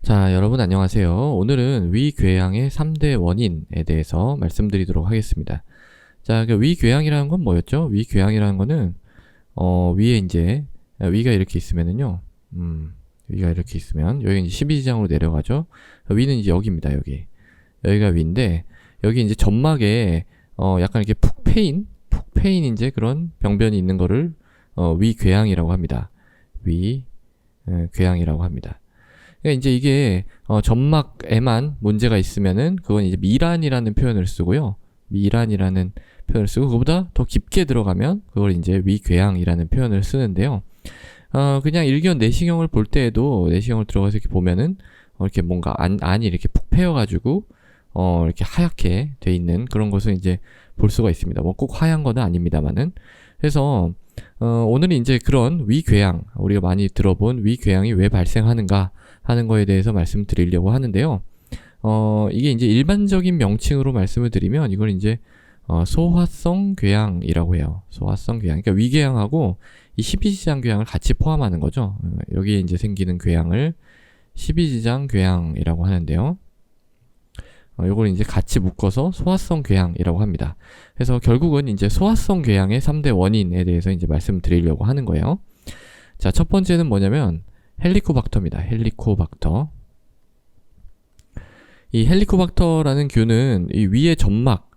자, 여러분 안녕하세요. 오늘은 위궤양의 3대 원인에 대해서 말씀드리도록 하겠습니다. 자, 그 위궤양이라는 건 뭐였죠? 위궤양이라는 거는 위에 이제 위가 이렇게 있으면은요. 위가 이렇게 있으면 여기 이제 12지장으로 내려가죠. 위는 이제 여기입니다. 여기가 위인데 여기 이제 점막에 약간 이렇게 푹 패인 이제 그런 병변이 있는 거를 위궤양이라고 합니다. 위궤양이라고 합니다. 그러니까 이제 이게 점막에만 문제가 있으면은 그건 이제 미란이라는 표현을 쓰고요. 미란이라는 표현을 쓰고 그거보다 더 깊게 들어가면 그걸 이제 위궤양이라는 표현을 쓰는데요. 그냥 일견 내시경을 볼 때에도 내시경을 들어가서 이렇게 보면은 이렇게 뭔가 안이 이렇게 푹 패여가지고 이렇게 하얗게 돼 있는 그런 것을 이제 볼 수가 있습니다. 뭐 꼭 하얀 건 아닙니다만은. 그래서 오늘은 이제 그런 위궤양, 우리가 많이 들어본 위궤양이 왜 발생하는가 하는 거에 대해서 말씀드리려고 하는데요. 이게 이제 일반적인 명칭으로 말씀을 드리면 이걸 이제 소화성 궤양이라고 해요. 소화성 궤양. 그러니까 위궤양하고 이 십이지장 궤양을 같이 포함하는 거죠. 여기에 이제 생기는 궤양을 십이지장 궤양이라고 하는데요. 요걸 이제 같이 묶어서 소화성 궤양이라고 합니다. 그래서 결국은 이제 소화성 궤양의 3대 원인에 대해서 이제 말씀드리려고 하는 거예요. 자, 첫 번째는 뭐냐면 헬리코박터입니다. 헬리코박터. 이 헬리코박터라는 균은 이 위의 점막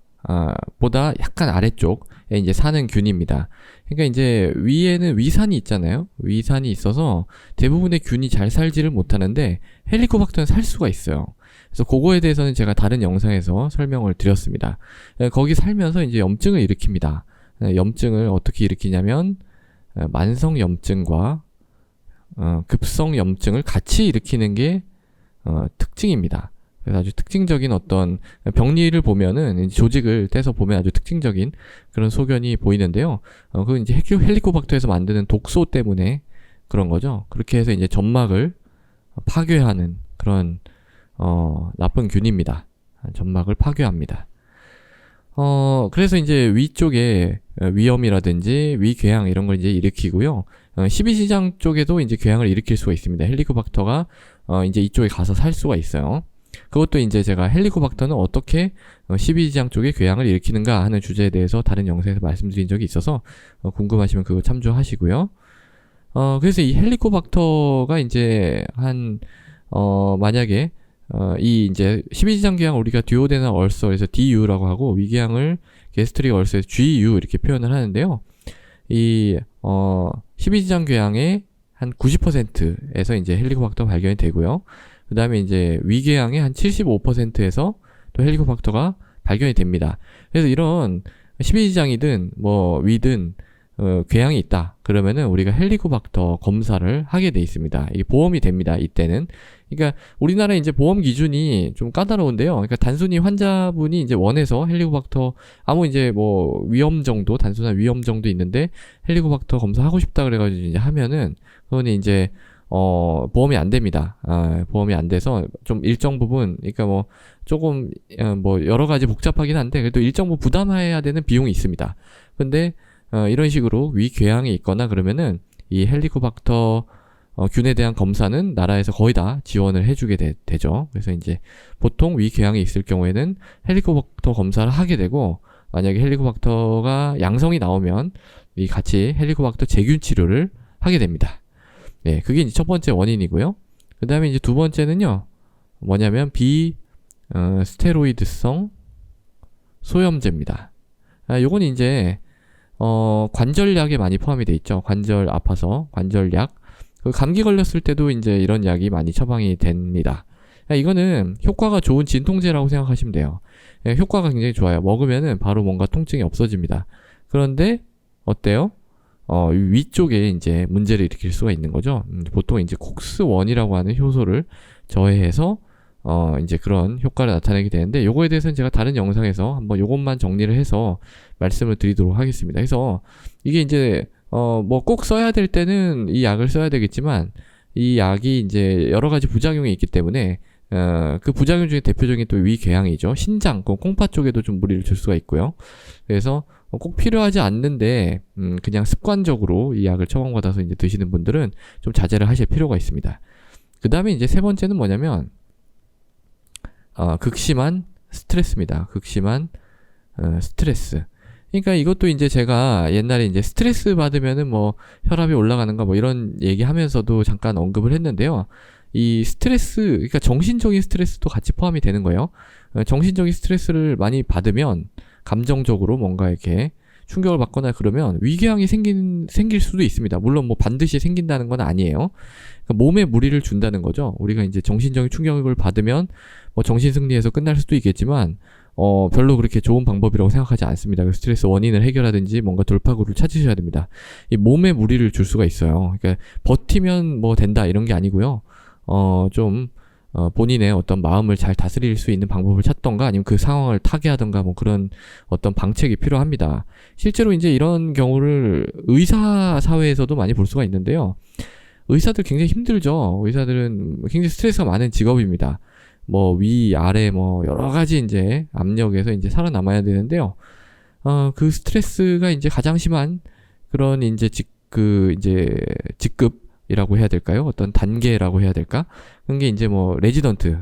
보다 약간 아래쪽에 이제 사는 균입니다. 그러니까 이제 위에는 위산이 있잖아요. 위산이 있어서 대부분의 균이 잘 살지를 못하는데 헬리코박터는 살 수가 있어요. 그래서 그거에 대해서는 제가 다른 영상에서 설명을 드렸습니다. 거기 살면서 이제 염증을 일으킵니다. 염증을 어떻게 일으키냐면 만성 염증과 급성 염증을 같이 일으키는 게 특징입니다. 그래서 아주 특징적인 어떤 병리를 보면은 조직을 떼서 보면 아주 특징적인 그런 소견이 보이는데요. 그건 이제 헬리코박터에서 만드는 독소 때문에 그런 거죠. 그렇게 해서 이제 점막을 파괴하는 그런 나쁜 균입니다. 점막을 파괴합니다. 그래서 이제 위쪽에 위염이라든지 위궤양 이런 걸 이제 일으키고요. 십이지장 쪽에도 이제 궤양을 일으킬 수가 있습니다. 헬리코박터가 이제 이쪽에 가서 살 수가 있어요. 그것도 이제 제가 헬리코박터는 어떻게 십이지장 쪽에 궤양을 일으키는가 하는 주제에 대해서 다른 영상에서 말씀드린 적이 있어서 궁금하시면 그거 참조하시고요. 그래서 이 헬리코박터가 이제 만약에 이 이제 십이지장 궤양을 우리가 듀오데널 얼서 그래서 DU라고 하고 위궤양을 게스트릭 얼서에서 GU 이렇게 표현을 하는데요. 이 십이지장 궤양의 한 90%에서 이제 헬리코박터가 발견이 되고요. 그 다음에 이제 위궤양의 한 75%에서 또 헬리코박터가 발견이 됩니다. 그래서 이런 십이지장이든 뭐 위든 궤양이 있다 그러면은 우리가 헬리코박터 검사를 하게 돼 있습니다. 이게 보험이 됩니다. 이때는. 그러니까 우리나라 이제 보험 기준이 좀 까다로운데요. 그러니까 단순히 환자분이 이제 원해서 헬리코박터 아무 이제 뭐 위험 정도 단순한 위험 정도 있는데 헬리코박터 검사하고 싶다 그래가지고 이제 하면은 그거는 이제 보험이 안 됩니다. 보험이 안 돼서 좀 일정 부분 그러니까 뭐 조금 뭐 여러 가지 복잡하긴 한데 그래도 일정 부분 부담해야 되는 비용이 있습니다. 근데 이런 식으로 위궤양이 있거나 그러면은 이 헬리코박터 균에 대한 검사는 나라에서 거의 다 지원을 해주게 되죠. 그래서 이제 보통 위궤양이 있을 경우에는 헬리코박터 검사를 하게 되고 만약에 헬리코박터가 양성이 나오면 이 같이 헬리코박터 제균 치료를 하게 됩니다. 네, 그게 이제 첫 번째 원인이고요. 그 다음에 이제 두 번째는요, 뭐냐면 스테로이드성 소염제입니다. 요건 이제 관절약에 많이 포함이 돼 있죠. 관절 아파서 관절약. 감기 걸렸을 때도 이제 이런 약이 많이 처방이 됩니다. 이거는 효과가 좋은 진통제라고 생각하시면 돼요. 효과가 굉장히 좋아요. 먹으면은 바로 뭔가 통증이 없어집니다. 그런데 어때요? 위쪽에 이제 문제를 일으킬 수가 있는 거죠. 보통 이제 콕스1이라고 하는 효소를 저해해서 이제 그런 효과를 나타내게 되는데 요거에 대해서는 제가 다른 영상에서 한번 요것만 정리를 해서 말씀을 드리도록 하겠습니다. 그래서 이게 이제 뭐 꼭 써야 될 때는 이 약을 써야 되겠지만 이 약이 이제 여러 가지 부작용이 있기 때문에 그 부작용 중에 대표적인 또 위궤양이죠. 신장, 콩파 쪽에도 좀 무리를 줄 수가 있고요. 그래서 꼭 필요하지 않는데 그냥 습관적으로 이 약을 처방받아서 이제 드시는 분들은 좀 자제를 하실 필요가 있습니다. 그 다음에 이제 세 번째는 뭐냐면 극심한 스트레스입니다. 극심한 스트레스. 그러니까 이것도 이제 제가 옛날에 이제 스트레스 받으면은 뭐 혈압이 올라가는가 뭐 이런 얘기하면서도 잠깐 언급을 했는데요. 이 스트레스, 그러니까 정신적인 스트레스도 같이 포함이 되는 거예요. 정신적인 스트레스를 많이 받으면 감정적으로 뭔가 이렇게 충격을 받거나 그러면 위궤양이 생길 수도 있습니다. 물론 뭐 반드시 생긴다는 건 아니에요. 그러니까 몸에 무리를 준다는 거죠. 우리가 이제 정신적인 충격을 받으면 뭐 정신승리에서 끝날 수도 있겠지만 별로 그렇게 좋은 방법이라고 생각하지 않습니다. 그 스트레스 원인을 해결하든지 뭔가 돌파구를 찾으셔야 됩니다. 이 몸에 무리를 줄 수가 있어요. 그러니까 버티면 뭐 된다 이런 게 아니고요. 본인의 어떤 마음을 잘 다스릴 수 있는 방법을 찾던가 아니면 그 상황을 타개하던가 뭐 그런 어떤 방책이 필요합니다. 실제로 이제 이런 경우를 의사 사회에서도 많이 볼 수가 있는데요. 의사들 굉장히 힘들죠. 의사들은 굉장히 스트레스가 많은 직업입니다. 뭐 위, 아래 뭐 여러 가지 이제 압력에서 이제 살아남아야 되는데요. 그 스트레스가 이제 가장 심한 그런 이제 직급이라고 해야 될까요? 어떤 단계라고 해야 될까? 그런 게 이제 뭐 레지던트,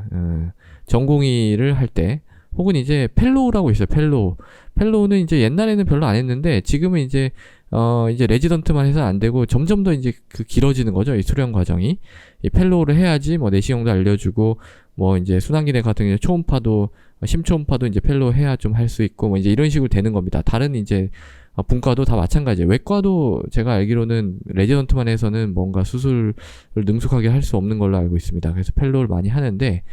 전공의를 할 때, 혹은 이제 펠로우라고 있어요. 펠로우는 이제 옛날에는 별로 안 했는데 지금은 이제 레지던트만 해서 안 되고 점점 더 이제 길어지는 거죠. 이 수련 과정이. 이 펠로우를 해야지 뭐 내시경도 알려주고 뭐 이제 순환기내 같은 경우 초음파도 심초음파도 이제 펠로우 해야 좀 할 수 있고 뭐 이제 이런 식으로 되는 겁니다. 다른 이제 분과도 다 마찬가지예요. 외과도 제가 알기로는 레지던트만 해서는 뭔가 수술을 능숙하게 할 수 없는 걸로 알고 있습니다. 그래서 펠로우를 많이 하는데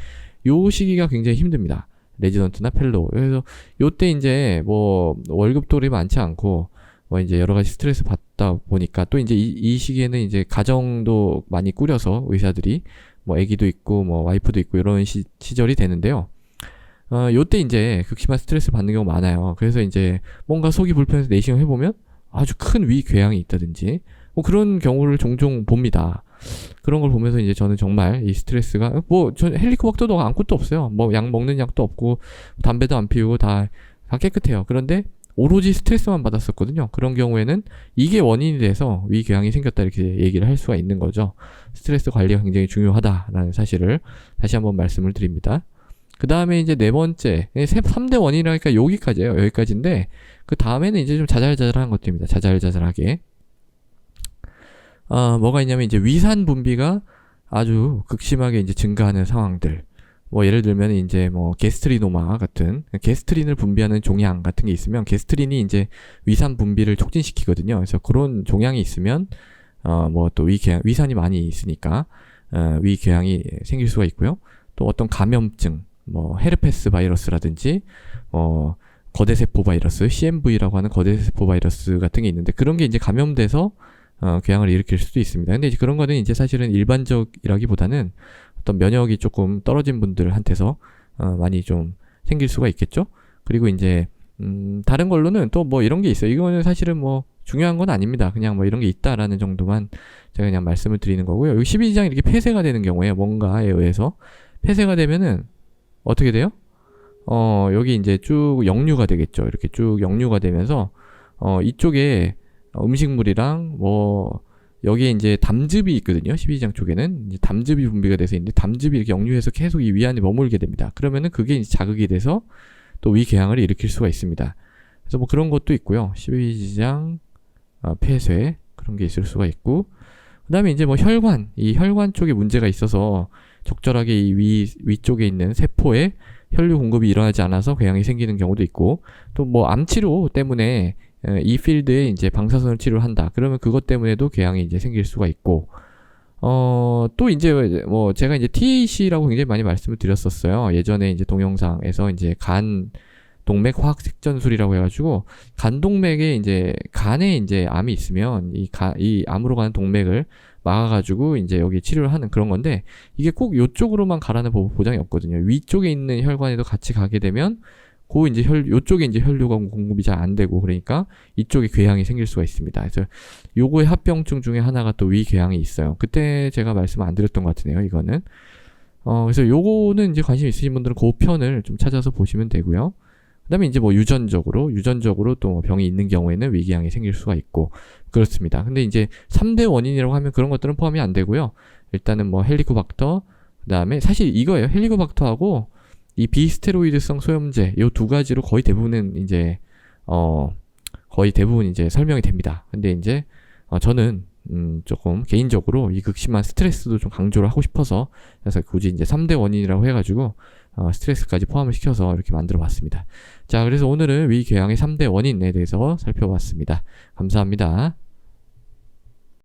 요 시기가 굉장히 힘듭니다. 레지던트나 펠로우. 그래서 요때 이제 뭐 월급도 그리 많지 않고 뭐 이제 여러 가지 스트레스 받다 보니까 또 이제 이 시기에는 이제 가정도 많이 꾸려서 의사들이 뭐 아기도 있고 뭐 와이프도 있고 이런 시절이 되는데요. 요때 이제 극심한 스트레스 받는 경우 많아요. 그래서 이제 뭔가 속이 불편해서 내시경 해보면 아주 큰 위궤양이 있다든지 뭐 그런 경우를 종종 봅니다. 그런 걸 보면서 이제 저는 정말 이 스트레스가 전 헬리코박터도 아무것도 없어요. 뭐 약 먹는 약도 없고 담배도 안 피우고 다 깨끗해요. 그런데 오로지 스트레스만 받았었거든요. 그런 경우에는 이게 원인이 돼서 위궤양이 생겼다 이렇게 얘기를 할 수가 있는 거죠. 스트레스 관리가 굉장히 중요하다라는 사실을 다시 한번 말씀을 드립니다. 그 다음에 이제 네 번째, 3대 원인이라니까 여기까지예요. 여기까지인데 그 다음에는 이제 좀 자잘자잘한 것들입니다. 자잘자잘하게. 뭐가 있냐면 이제 위산 분비가 아주 극심하게 이제 증가하는 상황들. 뭐 예를 들면 이제 뭐 게스트리노마 같은 게스트린을 분비하는 종양 같은 게 있으면 게스트린이 이제 위산 분비를 촉진시키거든요. 그래서 그런 종양이 있으면 뭐 또 위산이 많이 있으니까 위궤양이 생길 수가 있고요. 또 어떤 감염증, 뭐 헤르페스 바이러스라든지 거대세포 바이러스, CMV라고 하는 거대세포 바이러스 같은 게 있는데 그런 게 이제 감염돼서 궤양을 일으킬 수도 있습니다. 근데 이제 그런 거는 이제 사실은 일반적이라기보다는 어떤 면역이 조금 떨어진 분들한테서 많이 좀 생길 수가 있겠죠. 그리고 이제 다른 걸로는 또 뭐 이런 게 있어요. 이거는 사실은 뭐 중요한 건 아닙니다. 그냥 뭐 이런 게 있다라는 정도만 제가 그냥 말씀을 드리는 거고요. 여기 12지장이 이렇게 폐쇄가 되는 경우에 뭔가에 의해서 폐쇄가 되면은 어떻게 돼요? 여기 이제 쭉 역류가 되겠죠. 이렇게 쭉 역류가 되면서 이쪽에 음식물이랑 뭐 여기에 이제 담즙이 있거든요. 12지장 쪽에는 이제 담즙이 분비가 돼서 있는데 담즙이 이렇게 역류해서 계속 이 위 안에 머물게 됩니다. 그러면은 그게 이제 자극이 돼서 또 위궤양을 일으킬 수가 있습니다. 그래서 뭐 그런 것도 있고요. 12지장 폐쇄 그런 게 있을 수가 있고 그다음에 이제 뭐 혈관, 이 혈관 쪽에 문제가 있어서 적절하게 이 위쪽에 있는 세포에 혈류 공급이 일어나지 않아서 궤양이 생기는 경우도 있고 또 뭐 암치료 때문에 이 필드에 이제 방사선을 치료를 한다. 그러면 그것 때문에도 궤양이 이제 생길 수가 있고, 또 이제 뭐 제가 이제 TAC라고 굉장히 많이 말씀을 드렸었어요. 예전에 이제 동영상에서 이제 간 동맥 화학 색전술이라고 해가지고 간 동맥에 이제 간에 이제 암이 있으면 이 암으로 가는 동맥을 막아가지고 이제 여기 치료를 하는 그런 건데 이게 꼭 요쪽으로만 가라는 보장이 없거든요. 위쪽에 있는 혈관에도 같이 가게 되면 이제 요쪽에 이제 혈류가 공급이 잘 안 되고 그러니까 이쪽에 궤양이 생길 수가 있습니다. 그래서 요거의 합병증 중에 하나가 또 위궤양이 있어요. 그때 제가 말씀을 안 드렸던 것 같으네요. 이거는. 그래서 요거는 이제 관심 있으신 분들은 그 편을 좀 찾아서 보시면 되고요. 그 다음에 이제 뭐 유전적으로 또 병이 있는 경우에는 위궤양이 생길 수가 있고, 그렇습니다. 근데 이제 3대 원인이라고 하면 그런 것들은 포함이 안 되고요. 일단은 뭐 헬리코박터, 그 다음에 사실 이거예요. 헬리코박터하고 이 비스테로이드성 소염제 요 두 가지로 거의 대부분은 이제 거의 대부분 이제 설명이 됩니다. 근데 이제 저는 조금 개인적으로 이 극심한 스트레스도 좀 강조를 하고 싶어서 그래서 굳이 이제 3대 원인이라고 해가지고 스트레스까지 포함을 시켜서 이렇게 만들어 봤습니다. 자, 그래서 오늘은 위궤양의 3대 원인에 대해서 살펴봤습니다. 감사합니다.